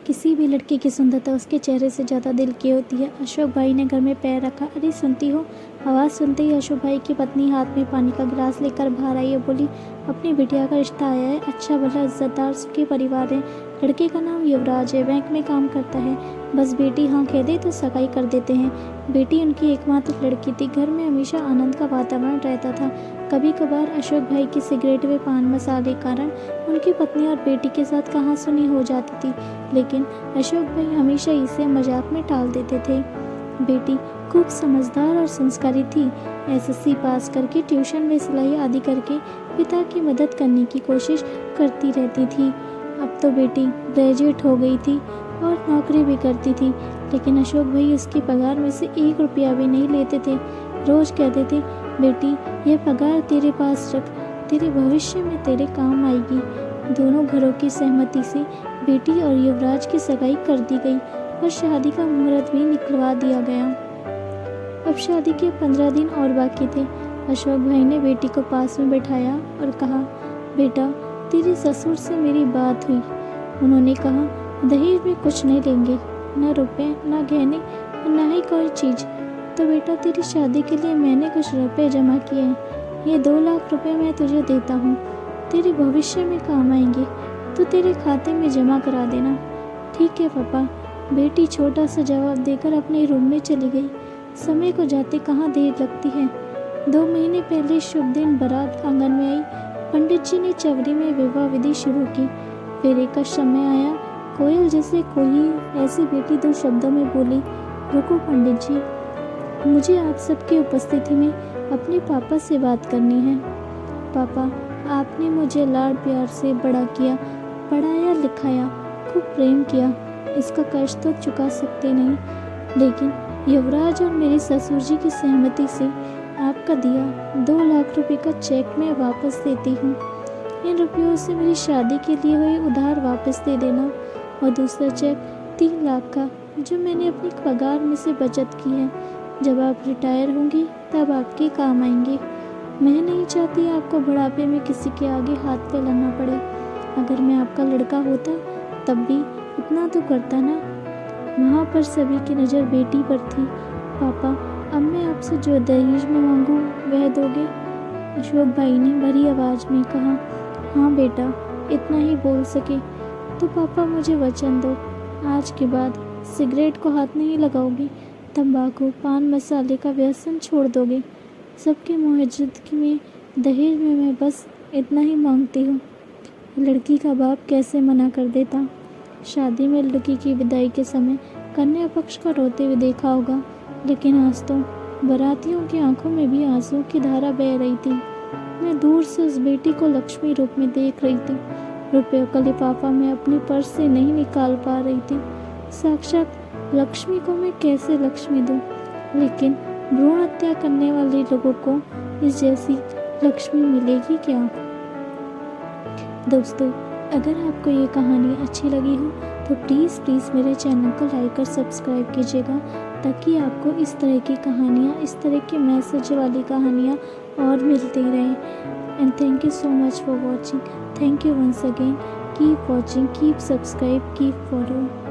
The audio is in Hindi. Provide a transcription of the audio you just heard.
किसी भी लड़की की सुंदरता उसके चेहरे से ज़्यादा दिल की होती है। अशोक भाई ने घर में पैर रखा। अरे सुनती हो? आवाज़ सुनते ही अशोक भाई की पत्नी हाथ में पानी का गिलास लेकर बाहर आई और बोली, अपनी बिटिया का रिश्ता आया है। अच्छा भला इज्जतदार सुखी परिवार है। लड़के का नाम युवराज है, बैंक में काम करता है। बस बेटी हाँ कह दे तो सगाई कर देते हैं। बेटी उनकी एकमात्र लड़की थी। घर में हमेशा आनंद का वातावरण रहता था। कभी कभार अशोक भाई की सिगरेट व पान मसाले के कारण उनकी पत्नी और बेटी के साथ कहासुनी हो जाती थी, लेकिन अशोक भाई हमेशा इसे मजाक में टाल देते थे। बेटी खूब समझदार और संस्कारी थी। एसएससी पास करके ट्यूशन में सिलाई आदि करके पिता की मदद करने की कोशिश करती रहती थी। अब तो बेटी ग्रेजुएट हो गई थी और नौकरी भी करती थी, लेकिन अशोक भाई उसकी पगार में से 1 रुपया भी नहीं लेते थे। रोज कहते थे, बेटी यह पगार तेरे पास रख, तेरे भविष्य में तेरे काम आएगी। दोनों घरों की सहमति से बेटी और युवराज की सगाई कर दी गई और शादी का मुहूर्त भी निकलवा दिया गया। अब शादी के 15 दिन और बाकी थे। अशोक भाई ने बेटी को पास में बैठाया और कहा, बेटा तेरे ससुर से मेरी बात हुई। उन्होंने कहा, दहेज में कुछ नहीं लेंगे, न रुपए न गहने और न ही कोई चीज़। तो बेटा तेरी शादी के लिए मैंने कुछ रुपए जमा किए हैं। ये 2 लाख रुपए मैं तुझे देता हूँ, तेरे भविष्य में काम आएंगे, तो तेरे खाते में जमा करा देना। ठीक है पापा। बेटी छोटा सा जवाब देकर अपने रूम में चली गई। समय को जाते कहाँ देर लगती है। 2 महीने पहले शुभ दिन बारात आंगन में आई। पंडित जी ने चवरी में विवाह विधि शुरू की। फेरे का समय आया। कोयल जैसे कोई ऐसी बेटी 2 शब्दों में बोली, रुको पंडित जी, मुझे आप सबकी उपस्थिति में अपने पापा से बात करनी है। पापा, आपने मुझे लाड प्यार से बड़ा किया, पढ़ाया लिखाया, खूब प्रेम किया। इसका कर्ज तो चुका सकते नहीं, लेकिन युवराज और मेरे ससुर जी की सहमति से आपका दिया 2 लाख रुपए का चेक मैं वापस देती हूँ। इन रुपयों से मेरी शादी के लिए हुए उधार वापस दे देना और दूसरा चेक 3 लाख का जो मैंने अपनी पगार में से बचत की है। जब आप रिटायर होंगी तब आपके काम आएंगे। मैं नहीं चाहती आपको बुढ़ापे में किसी के आगे हाथ फैलाना पड़े। अगर मैं आपका लड़का होता तब भी इतना तो करता ना। वहाँ पर सभी की नज़र बेटी पर थी। पापा, अब मैं आपसे जो दहेज में मांगूँ वह दोगे? अशोक भाई ने भरी आवाज़ में कहा, हाँ बेटा, इतना ही बोल सके। तो पापा मुझे वचन दो, आज के बाद सिगरेट को हाथ नहीं लगाओगे, तंबाकू पान मसाले का व्यसन छोड़ दोगे। सबके मौजूदगी में दहेज में मैं बस इतना ही मांगती हूँ। लड़की का बाप कैसे मना कर देता। शादी में लड़की की विदाई के समय कन्या पक्ष को रोते हुए देखा होगा, लेकिन आज तो बारातियों की आंखों में भी आंसू की धारा बह रही थी। मैं दूर से उस बेटी को लक्ष्मी रूप में देख रही थी। रुपयों का लिफाफा मैं अपनी पर्स से नहीं निकाल पा रही थी। साक्षात लक्ष्मी को मैं कैसे लक्ष्मी दूं? लेकिन भ्रूण हत्या करने वाले लोगों को इस जैसी लक्ष्मी मिलेगी क्या? दोस्तों, अगर आपको ये कहानी अच्छी लगी हो तो प्लीज़ मेरे चैनल को लाइक और सब्सक्राइब कीजिएगा, ताकि आपको इस तरह की कहानियाँ, इस तरह की मैसेज वाली कहानियाँ और मिलती रहें। And thank you so much for watching. Thank you once again. Keep watching, keep subscribe, keep follow.